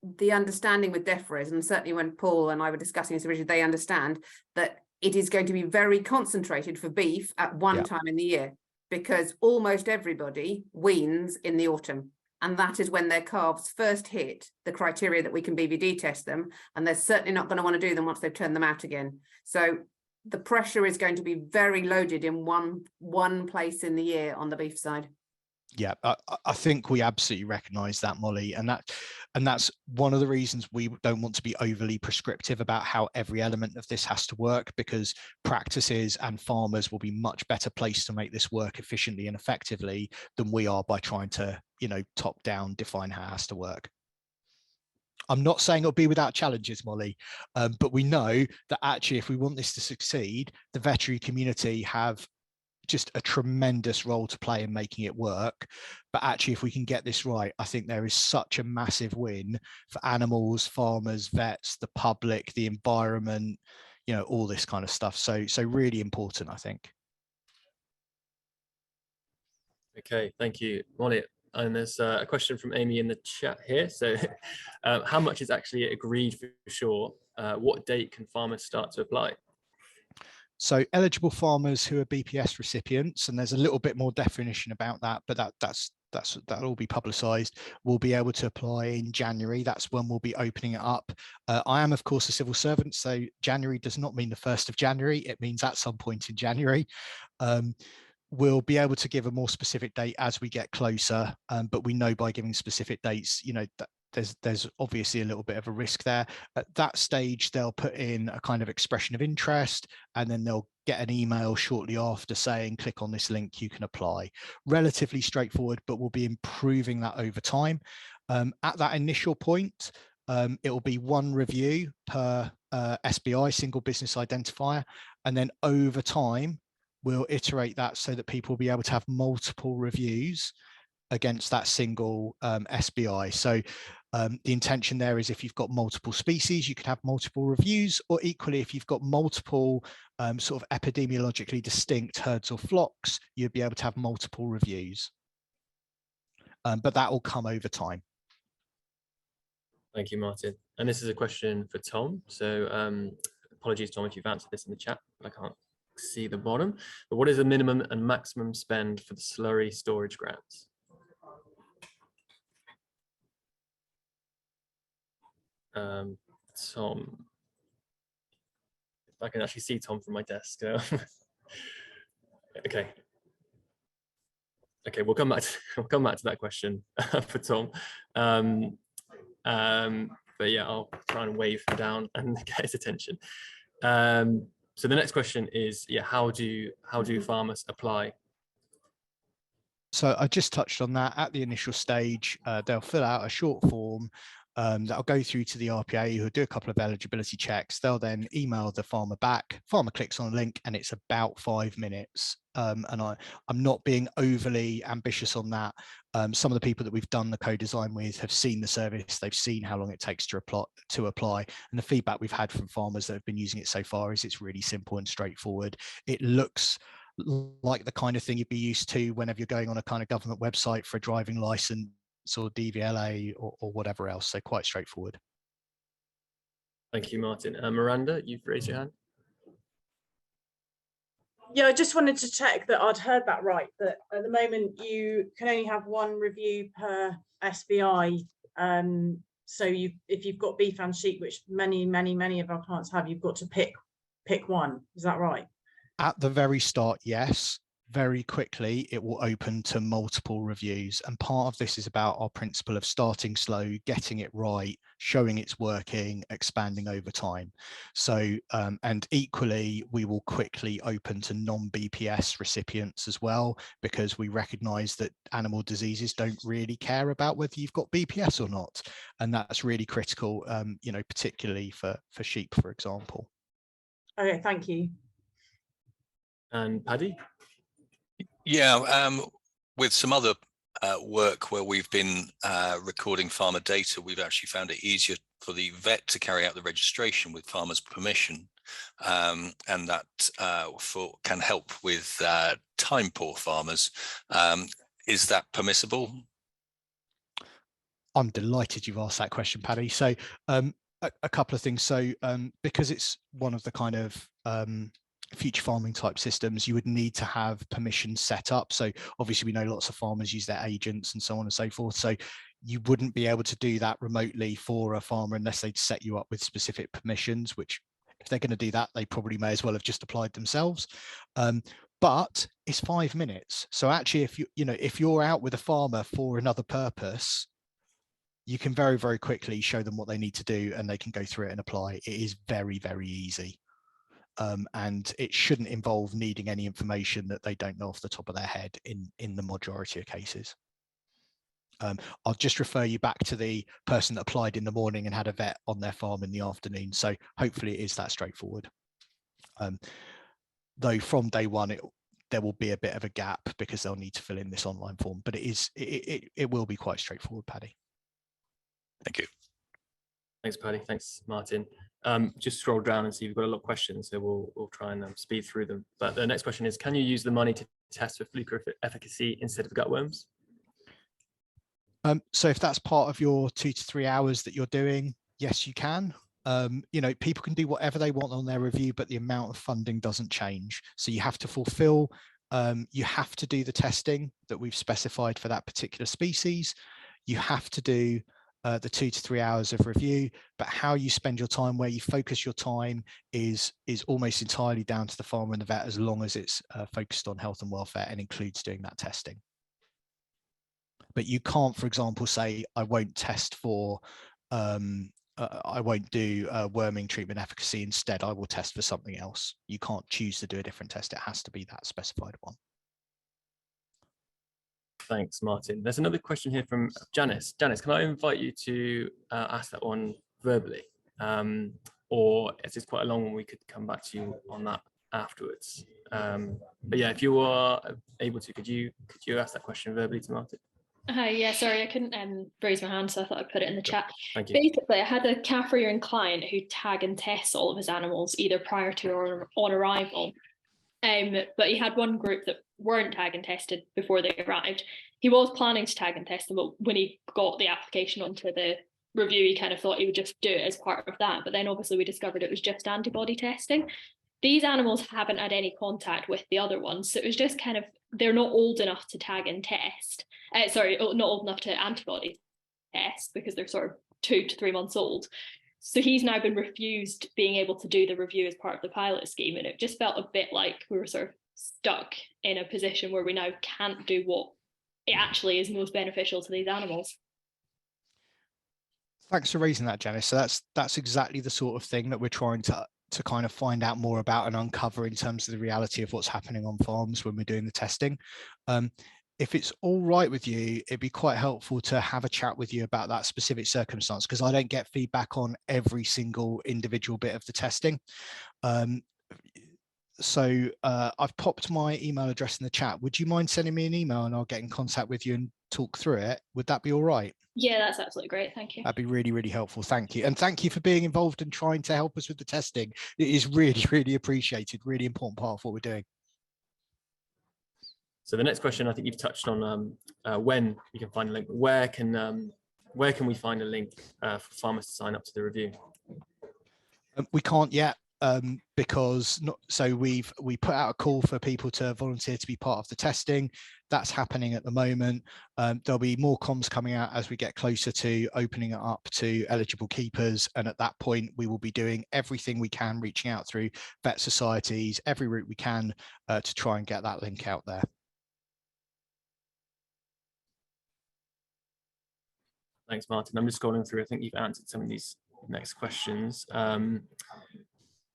the understanding with DEFRA is, and certainly when Paul and I were discussing this originally, they understand that it is going to be very concentrated for beef at one time in the year. because almost everybody weans in the autumn. And that is when their calves first hit the criteria that we can BVD test them. And they're certainly not going to want to do them once they've turned them out again. So the pressure is going to be very loaded in one place in the year on the beef side. Yeah, I think we absolutely recognise that, Molly, and that's one of the reasons we don't want to be overly prescriptive about how every element of this has to work, because practices and farmers will be much better placed to make this work efficiently and effectively than we are by trying to, you know, top down define how it has to work. I'm not saying it'll be without challenges, Molly, but we know that actually if we want this to succeed, the veterinary community have just a tremendous role to play in making it work. But actually, if we can get this right, I think there is such a massive win for animals, farmers, vets, the public, the environment, you know, all this kind of stuff. So really important, I think. Okay, thank you, Molly. And there's a question from Amy in the chat here. So how much is actually agreed for sure? What date can farmers start to apply? So eligible farmers who are BPS recipients, and there's a little bit more definition about that, but that'll all be publicised. We'll be able to apply in January. That's when we'll be opening it up. I am, of course, a civil servant, so January does not mean the 1st of January. It means at some point in January. We'll be able to give a more specific date as we get closer, but we know by giving specific dates, you know, that there's obviously a little bit of a risk there. At that stage, they'll put in a kind of expression of interest, and then they'll get an email shortly after saying, click on this link, you can apply. Relatively straightforward, but we'll be improving that over time. At that initial point, it will be one review per SBI, single business identifier, and then over time, we'll iterate that so that people will be able to have multiple reviews against that single SBI. So the intention there is if you've got multiple species, you can have multiple reviews, or equally, if you've got multiple sort of epidemiologically distinct herds or flocks, you'd be able to have multiple reviews. But that will come over time. Thank you, Martin. And this is a question for Tom. So apologies, Tom, if you've answered this in the chat. I can't see the bottom. But what is the minimum and maximum spend for the slurry storage grants? Tom, I can actually see Tom from my desk. Okay, we'll come back to that question for Tom. But yeah, I'll try and wave him down and get his attention. So the next question is, yeah, how do farmers apply? So I just touched on that. At the initial stage, they'll fill out a short form that'll go through to the RPA, who'll do a couple of eligibility checks. They'll then email the farmer back. Farmer clicks on a link, and it's about 5 minutes. And I'm not being overly ambitious on that. Some of the people that we've done the co-design with have seen the service. They've seen how long it takes to apply. And the feedback we've had from farmers that have been using it so far is it's really simple and straightforward. It looks like the kind of thing you'd be used to whenever you're going on a kind of government website for a driving license or DVLA or whatever else. So quite straightforward. Thank you, Martin. Miranda, you've raised your hand. Yeah, I just wanted to check that I'd heard that right, that at the moment you can only have one review per SBI. So if you've got beef and sheep, which many of our clients have, you've got to pick one. Is that right? At the very start, yes. Very quickly, it will open to multiple reviews. And part of this is about our principle of starting slow, getting it right, showing it's working, expanding over time. So, and equally, we will quickly open to non-BPS recipients as well, because we recognize that animal diseases don't really care about whether you've got BPS or not. And that's really critical, you know, particularly for sheep, for example. Okay, thank you. And Paddy? Yeah, with some other work where we've been recording farmer data, we've actually found it easier for the vet to carry out the registration with farmers' permission, and that can help with time-poor farmers. Is that permissible? I'm delighted you've asked that question, Paddy. So a couple of things. So because it's one of the kind of future farming type systems, you would need to have permissions set up. So obviously we know lots of farmers use their agents and so on and so forth. So you wouldn't be able to do that remotely for a farmer unless they'd set you up with specific permissions, which if they're going to do that, they probably may as well have just applied themselves. But it's 5 minutes. So actually, if you're out with a farmer for another purpose, you can very, very quickly show them what they need to do and they can go through it and apply. It is very, very easy. And it shouldn't involve needing any information that they don't know off the top of their head in the majority of cases. I'll just refer you back to the person that applied in the morning and had a vet on their farm in the afternoon. So hopefully it is that straightforward. Though from day one, there will be a bit of a gap because they'll need to fill in this online form, but it will be quite straightforward, Paddy. Thank you. Thanks, Paddy. Thanks, Martin. Just scroll down and see we've got a lot of questions, so we'll try and speed through them. But the next question is, can you use the money to test for fluke efficacy instead of gutworms? So if that's part of your 2 to 3 hours that you're doing, yes, you can. People can do whatever they want on their review, but the amount of funding doesn't change. So you have to fulfill, you have to do the testing that we've specified for that particular species. You have to do the 2 to 3 hours of review, but how you spend your time, where you focus your time is almost entirely down to the farmer and the vet, as long as it's focused on health and welfare and includes doing that testing. But you can't, for example, say, I won't test for, I won't do worming treatment efficacy. Instead, I will test for something else. You can't choose to do a different test. It has to be that specified one. Thanks, Martin. There's another question here from Janice. Janice, can I invite you to ask that one verbally? Or if it's quite a long one, we could come back to you on that afterwards. But yeah, if you are able to, could you ask that question verbally to Martin? Hi, yeah, sorry, I couldn't raise my hand, so I thought I'd put it in the chat. Thank you. Basically, I had a calf rearing client who tag and tests all of his animals either prior to or on arrival. But he had one group that weren't tag and tested before they arrived. He was planning to tag and test them, but when he got the application onto the review, he kind of thought he would just do it as part of that. But then obviously we discovered it was just antibody testing. These animals haven't had any contact with the other ones, so it was just kind of, they're not old enough to tag and test. Sorry, not old enough to antibody test because they're sort of 2 to 3 months old. So he's now been refused being able to do the review as part of the pilot scheme. And it just felt a bit like we were sort of stuck in a position where we now can't do what it actually is most beneficial to these animals. Thanks for raising that, Janice. So that's exactly the sort of thing that we're trying to kind of find out more about and uncover in terms of the reality of what's happening on farms when we're doing the testing. If it's all right with you, it'd be quite helpful to have a chat with you about that specific circumstance, because I don't get feedback on every single individual bit of the testing. So I've popped my email address in the chat. Would you mind sending me an email and I'll get in contact with you and talk through it? Would that be all right? Yeah, that's absolutely great. Thank you. That'd be really, really helpful. Thank you. And thank you for being involved and trying to help us with the testing. It is really, really appreciated. Really important part of what we're doing. So the next question, I think you've touched on when you can find a link. Where can we find a link for farmers to sign up to the review? We can't yet. Because we put out a call for people to volunteer to be part of the testing. That's happening at the moment. There'll be more comms coming out as we get closer to opening it up to eligible keepers, and at that point we will be doing everything we can, reaching out through vet societies, every route we can to try and get that link out there. Thanks, Martin. I'm just scrolling through. I think you've answered some of these next questions.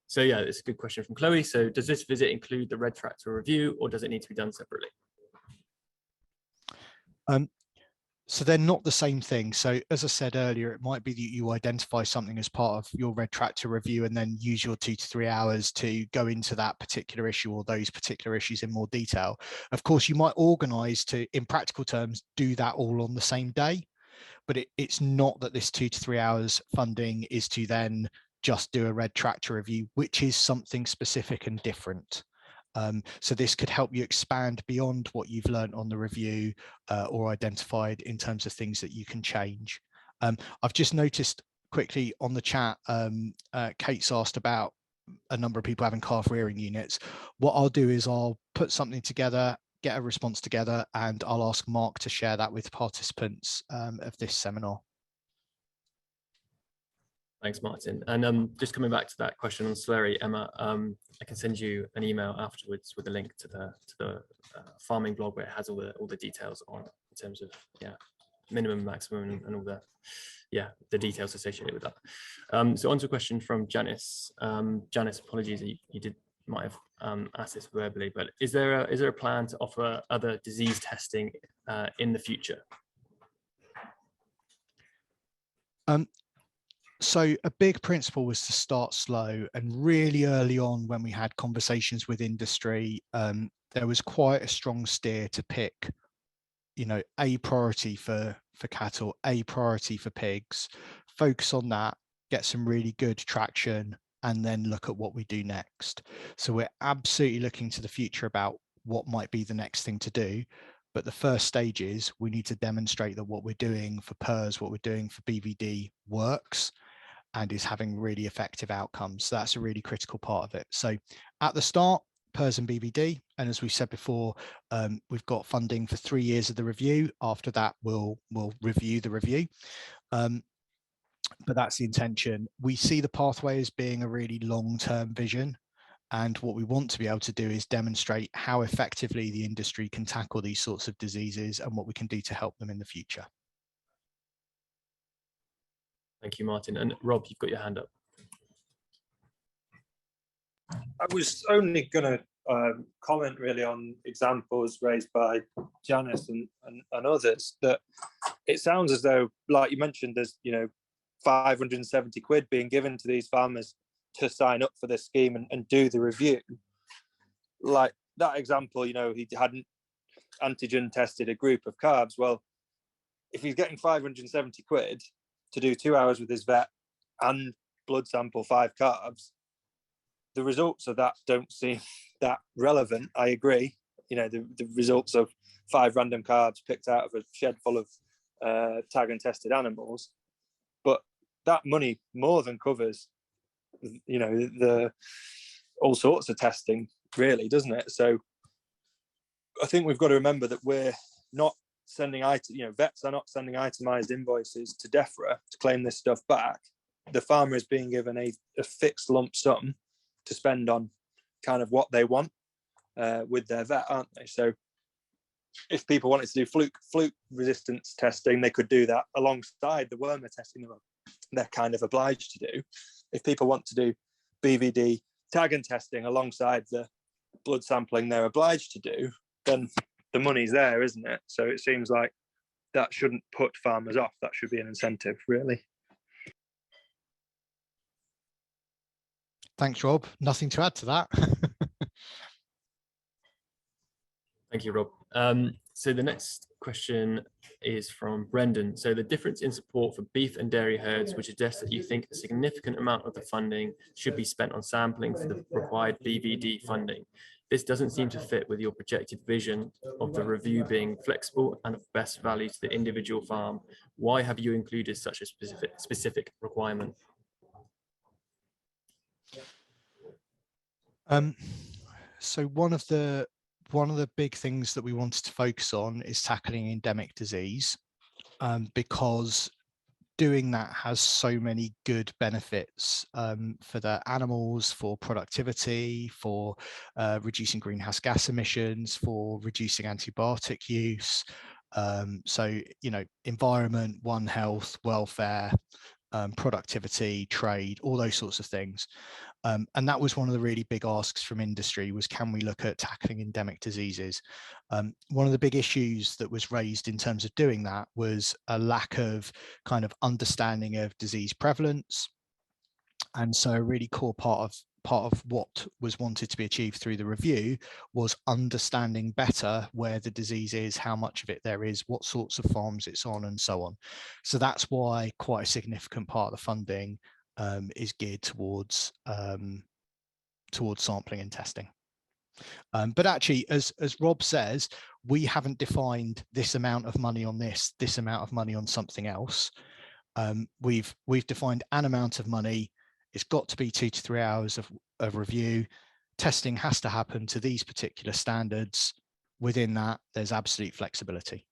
So yeah, it's a good question from Chloe. So does this visit include the red tractor review, or does it need to be done separately? So they're not the same thing. So as I said earlier, it might be that you identify something as part of your red tractor review and then use your 2 to 3 hours to go into that particular issue or those particular issues in more detail. Of course, you might organize to, in practical terms, do that all on the same day, but it's not that this 2 to 3 hours funding is to then just do a red tractor review, which is something specific and different. So this could help you expand beyond what you've learned on the review or identified in terms of things that you can change. I've just noticed quickly on the chat, Kate's asked about a number of people having calf rearing units. What I'll do is I'll put something together, get a response together, and I'll ask Mark to share that with participants of this seminar. Thanks, Martin. And just coming back to that question on Slurry, Emma, I can send you an email afterwards with a link to the farming blog where it has all the details on in terms of minimum, maximum, and all the details associated with that. So on to a question from Janice. Janice, apologies, you might have asked this verbally, but is there a plan to offer other disease testing in the future? So a big principle was to start slow, and really early on when we had conversations with industry, there was quite a strong steer to pick, a priority for cattle, a priority for pigs, focus on that, get some really good traction, and then look at what we do next. So we're absolutely looking to the future about what might be the next thing to do. But the first stage is we need to demonstrate that what we're doing for PRRS, what we're doing for BVD works and is having really effective outcomes. So that's a really critical part of it. So at the start, PRRS and BVD, and as we said before, we've got funding for 3 years of the review. After that, we'll review the review. But that's the intention. We see the pathway as being a really long-term vision. And what we want to be able to do is demonstrate how effectively the industry can tackle these sorts of diseases and what we can do to help them in the future. Thank you, Martin. And Rob, you've got your hand up. I was only going to comment really on examples raised by Janice and others, that it sounds as though, like you mentioned, there's 570 quid being given to these farmers to sign up for this scheme and do the review. Like that example, he hadn't antigen tested a group of calves. Well, if he's getting 570 quid to do 2 hours with his vet and blood sample 5 calves, the results of that don't seem that relevant. I agree. The results of 5 random calves picked out of a shed full of tag and tested animals, but that money more than covers the all sorts of testing, really, doesn't it? So I think we've got to remember that we're not sending vets are not sending itemized invoices to DEFRA to claim this stuff back. The farmer is being given a fixed lump sum to spend on kind of what they want with their vet, aren't they? So if people wanted to do fluke resistance testing, they could do that alongside the wormer testing they're kind of obliged to do. If people want to do BVD tag and testing alongside the blood sampling they're obliged to do, then the money's there, isn't it? So it seems like that shouldn't put farmers off. That should be an incentive, really. Thanks, Rob. Nothing to add to that. Thank you, Rob. So the next question is from Brendan. So the difference in support for beef and dairy herds would suggest that you think a significant amount of the funding should be spent on sampling for the required BVD funding. This doesn't seem to fit with your projected vision of the review being flexible and of best value to the individual farm. Why have you included such a specific requirement? So one of the big things that we wanted to focus on is tackling endemic disease, because doing that has so many good benefits for the animals, for productivity, for reducing greenhouse gas emissions, for reducing antibiotic use. So, environment, One Health, welfare, productivity, trade, all those sorts of things. And that was one of the really big asks from industry was, can we look at tackling endemic diseases? One of the big issues that was raised in terms of doing that was a lack of kind of understanding of disease prevalence. And so a really core part of what was wanted to be achieved through the review was understanding better where the disease is, how much of it there is, what sorts of farms it's on, and so on. So that's why quite a significant part of the funding is geared towards sampling and testing. But actually, as Rob says, we haven't defined this amount of money on this amount of money on something else. We've defined an amount of money. It's got to be 2 to 3 hours of review. Testing has to happen to these particular standards. Within that, there's absolute flexibility.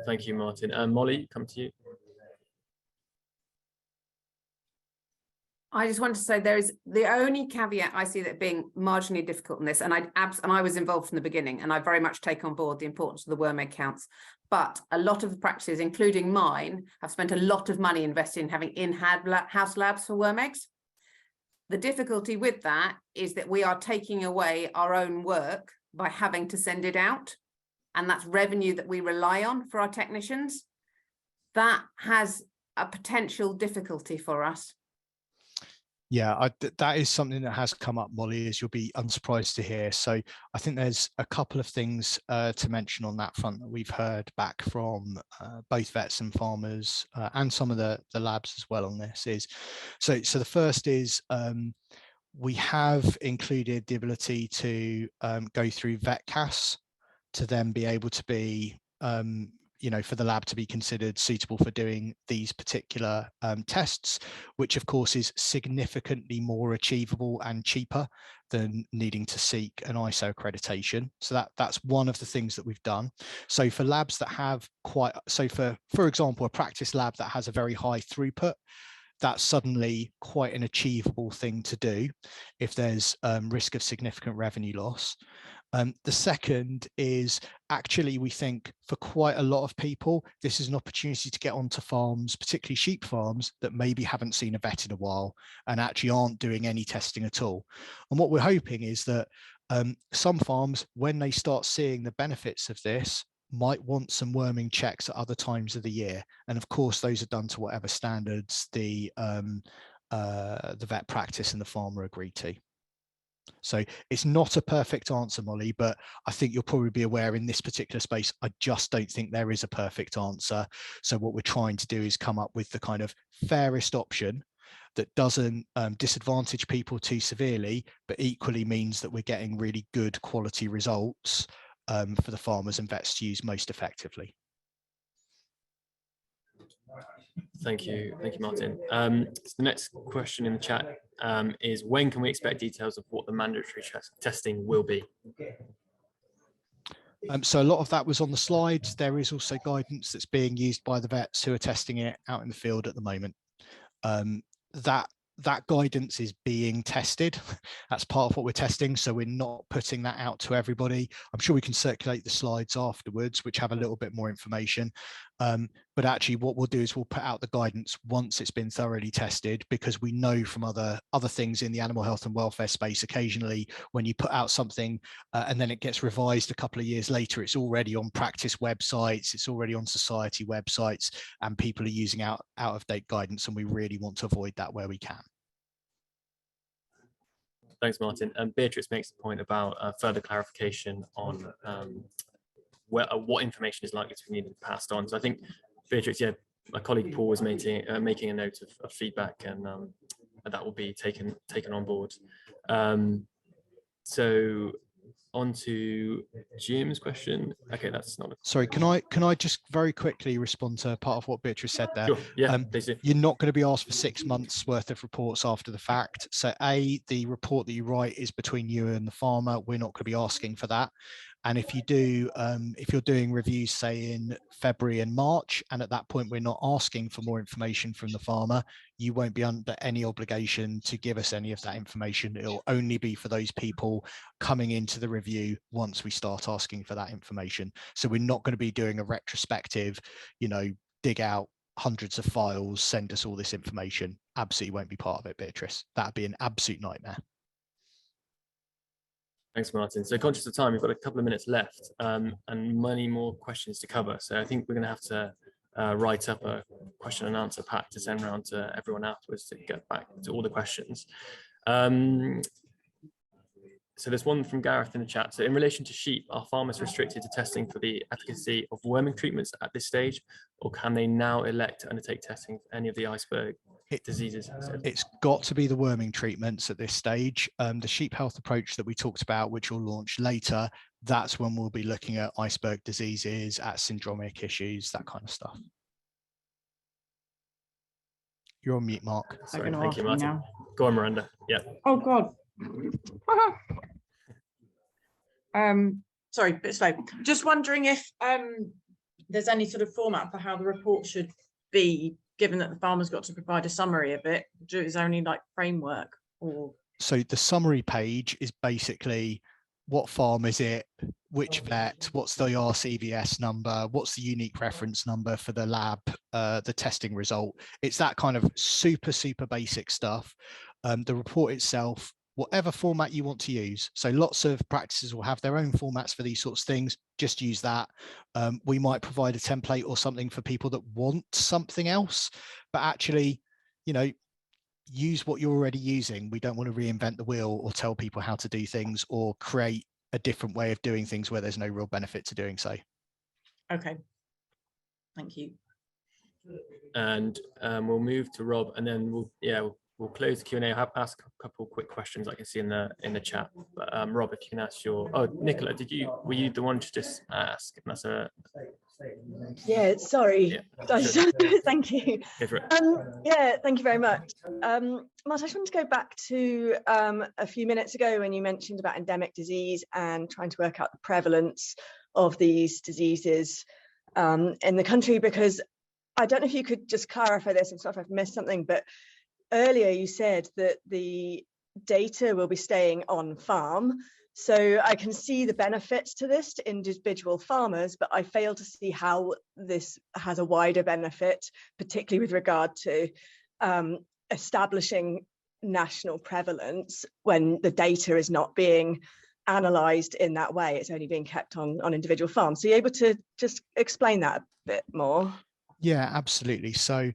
Thank you, Martin. Molly, come to you. I just want to say there is the only caveat I see that being marginally difficult in this, and I was involved from the beginning, and I very much take on board the importance of the worm egg counts. But a lot of the practices, including mine, have spent a lot of money investing in having in-house labs for worm eggs. The difficulty with that is that we are taking away our own work by having to send it out, and that's revenue that we rely on for our technicians. That has a potential difficulty for us. Yeah, that is something that has come up, Molly, as you'll be unsurprised to hear. So I think there's a couple of things to mention on that front that we've heard back from both vets and farmers and some of the labs as well on this. So the first is we have included the ability to go through VetCAS to then be able to be for the lab to be considered suitable for doing these particular tests, which of course is significantly more achievable and cheaper than needing to seek an ISO accreditation. So that's one of the things that we've done. So for labs that have for example, a practice lab that has a very high throughput, that's suddenly quite an achievable thing to do if there's risk of significant revenue loss. The second is actually, we think for quite a lot of people, this is an opportunity to get onto farms, particularly sheep farms, that maybe haven't seen a vet in a while and actually aren't doing any testing at all. And what we're hoping is that some farms, when they start seeing the benefits of this, might want some worming checks at other times of the year. And of course, those are done to whatever standards the vet practice and the farmer agree to. So it's not a perfect answer, Molly, but I think you'll probably be aware in this particular space, I just don't think there is a perfect answer. So what we're trying to do is come up with the kind of fairest option that doesn't disadvantage people too severely, but equally means that we're getting really good quality results for the farmers and vets to use most effectively. Thank you, Martin. So the next question in the chat is, when can we expect details of what the mandatory testing will be? So a lot of that was on the slides. There is also guidance that's being used by the vets who are testing it out in the field at the moment. That guidance is being tested. That's part of what we're testing. So we're not putting that out to everybody. I'm sure we can circulate the slides afterwards, which have a little bit more information. But actually what we'll do is we'll put out the guidance once it's been thoroughly tested, because we know from other things in the animal health and welfare space, occasionally when you put out something and then it gets revised a couple of years later, it's already on practice websites, it's already on society websites, and people are using out of date guidance, and we really want to avoid that where we can. Thanks, Martin. And Beatrice makes a point about further clarification on what information is likely to be needed passed on. So I think, Beatrice, yeah, my colleague Paul was making a note of feedback, and that will be taken on board. So on to Jim's question. Okay, that's not. Sorry, can I just very quickly respond to part of what Beatrice said there? Sure. Yeah, please do. You're not going to be asked for 6 months worth of reports after the fact. So the report that you write is between you and the farmer. We're not going to be asking for that. And if you do, if you're doing reviews, say in February and March, and at that point we're not asking for more information from the farmer, you won't be under any obligation to give us any of that information. It'll only be for those people coming into the review once we start asking for that information. So we're not going to be doing a retrospective, dig out hundreds of files, send us all this information. Absolutely won't be part of it, Beatrice. That'd be an absolute nightmare. Thanks, Martin. So conscious of time, we've got a couple of minutes left and many more questions to cover. So I think we're going to have to write up a question and answer pack to send around to everyone afterwards to get back to all the questions. So there's one from Gareth in the chat. So in relation to sheep, are farmers restricted to testing for the efficacy of worming treatments at this stage, or can they now elect to undertake testing for any of the iceberg diseases? It's got to be the worming treatments at this stage. The sheep health approach that we talked about, which will launch later, that's when we'll be looking at iceberg diseases, at syndromic issues, that kind of stuff. You're on mute, Mark. Sorry, thank you, Martin. Go on, Miranda. Yeah. Oh God. Sorry, a bit slow. Just wondering if there's any sort of format for how the report should be, given that the farmer's got to provide a summary of it. Is there only like framework or? So the summary page is basically what farm is it, which vet, what's the RCVS number, what's the unique reference number for the lab, the testing result. It's that kind of super basic stuff. The report itself, whatever format you want to use. So lots of practices will have their own formats for these sorts of things. Just use that. We might provide a template or something for people that want something else, but actually, you know, use what you're already using. We don't want to reinvent the wheel or tell people how to do things or create a different way of doing things where there's no real benefit to doing so. Okay, thank you. And we'll move to Rob, and then we'll close the Q&A. I'll ask a couple quick questions I can see in the chat. But Rob, if you can ask your, Nicola, were you the one to just ask? And that's a Yeah, sorry. Yeah, sure. Thank you. Go for it. Yeah, thank you very much. Martin, I just want to go back to a few minutes ago when you mentioned about endemic disease and trying to work out the prevalence of these diseases in the country, because I don't know if you could just clarify this, and sorry if I've missed something, but earlier you said that the data will be staying on farm. So I can see the benefits to this to individual farmers, but I fail to see how this has a wider benefit, particularly with regard to establishing national prevalence when the data is not being analysed in that way. It's only being kept on individual farms. So you're able to just explain that a bit more? Yeah, absolutely. So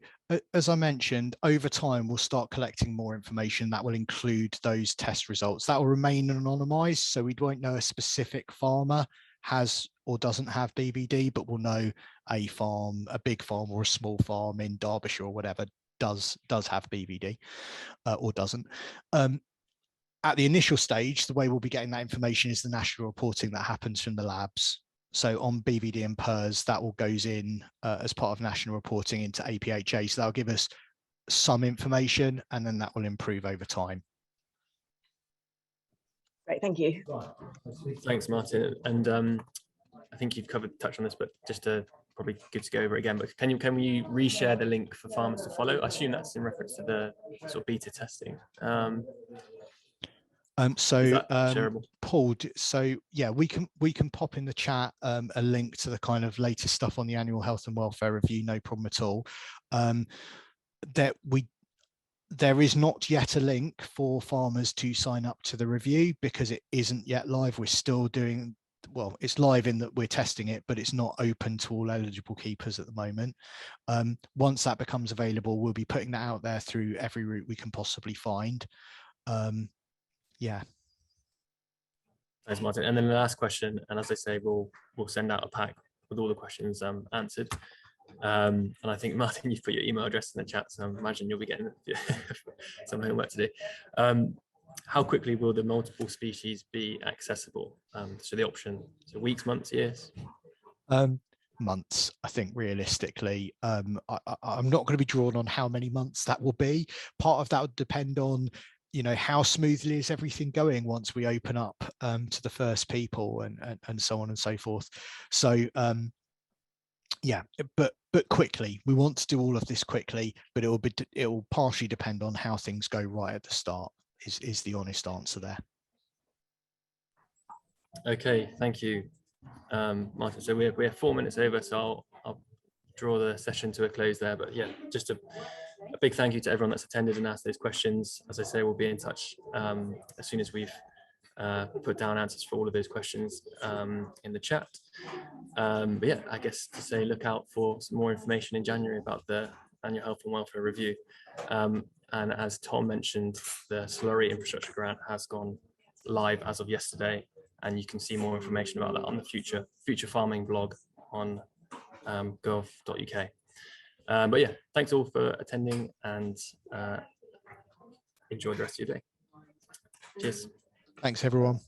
as I mentioned, over time, we'll start collecting more information that will include those test results. That will remain anonymized, so we won't know a specific farmer has or doesn't have BVD, but we'll know a farm, a big farm or a small farm in Derbyshire or whatever does have BVD or doesn't. At the initial stage, the way we'll be getting that information is the national reporting that happens from the labs. So on BVD and PRRS, that all goes in as part of national reporting into APHA. So that'll give us some information, and then that will improve over time. Great, thank you. Thanks, Martin. And I think you've touched on this, but just to probably good to go over it again. But can you reshare the link for farmers to follow? I assume that's in reference to the sort of beta testing. Paul, so yeah, we can pop in the chat a link to the kind of latest stuff on the annual health and welfare review, no problem at all. There is not yet a link for farmers to sign up to the review because it isn't yet live. We're still doing, well, it's live in that we're testing it, but it's not open to all eligible keepers at the moment. Once that becomes available, we'll be putting that out there through every route we can possibly find. Yeah. Thanks, Martin. And then the last question, and as I say, we'll send out a pack with all the questions answered. And I think, Martin, you've put your email address in the chat, so I imagine you'll be getting some homework to do. How quickly will the multiple species be accessible? So the option, so weeks, months, years? Months, I think, realistically. I'm not going to be drawn on how many months that will be. Part of that would depend on, you know, how smoothly is everything going once we open up to the first people and so on and so forth. So yeah, but quickly. We want to do all of this quickly, but it will partially depend on how things go right at the start. Is the honest answer there. Okay, thank you, Martin. So we're 4 minutes over, so I'll draw the session to a close there. But yeah, just a big thank you to everyone that's attended and asked those questions. As I say, we'll be in touch as soon as we've put down answers for all of those questions in the chat. But yeah, I guess to say look out for some more information in January about the annual health and welfare review. And as Tom mentioned, the Slurry infrastructure grant has gone live as of yesterday, and you can see more information about that on the future farming blog on gov.uk. But yeah, thanks all for attending, and enjoy the rest of your day. Cheers. Thanks, everyone.